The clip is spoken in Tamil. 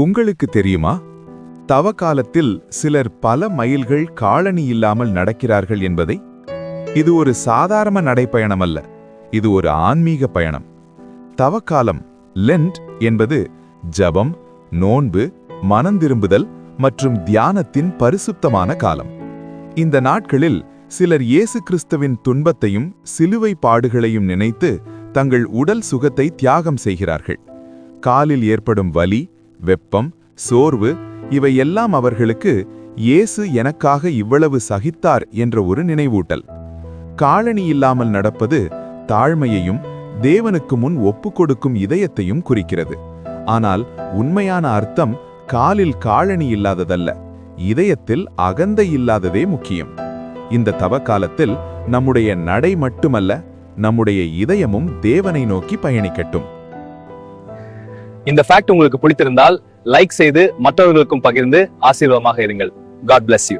உங்களுக்கு தெரியுமா, தவக்காலத்தில் சிலர் பல மைல்கள் காலணி இல்லாமல் நடக்கிறார்கள் என்பதை? இது ஒரு சாதாரண நடைப்பயணம் அல்ல, இது ஒரு ஆன்மீக பயணம். தவக்காலம் லென்ட் என்பது ஜபம், நோன்பு, மனந்திரும்புதல் மற்றும் தியானத்தின் பரிசுத்தமான காலம். இந்த நாட்களில் சிலர் இயேசு கிறிஸ்துவின் துன்பத்தையும் சிலுவை பாடுகளையும் நினைத்து தங்கள் உடல் சுகத்தை தியாகம் செய்கிறார்கள். காலில் ஏற்படும் வலி, வெப்பம், சோர்வு இவையெல்லாம் அவர்களுக்கு இயேசு எனக்காக இவ்வளவு சகித்தார் என்ற ஒரு நினைவூட்டல். காலணி இல்லாமல் நடப்பது தாழ்மையையும் தேவனுக்கு முன் ஒப்புக்கொடுக்கும் இதயத்தையும் குறிக்கிறது. ஆனால் உண்மையான அர்த்தம் காலில் காலணி இல்லாததல்ல, இதயத்தில் அகந்தை இல்லாததே முக்கியம். இந்த தவக்காலத்தில் நம்முடைய நடை மட்டுமல்ல, நம்முடைய இதயமும் தேவனை நோக்கி பயணிக்கட்டும். இந்த ஃபேக்ட் உங்களுக்கு பிடித்திருந்தால் லைக் செய்து மற்றவர்களுக்கும் பகிர்ந்து ஆசீர்வாதமாக இருங்கள். God bless you.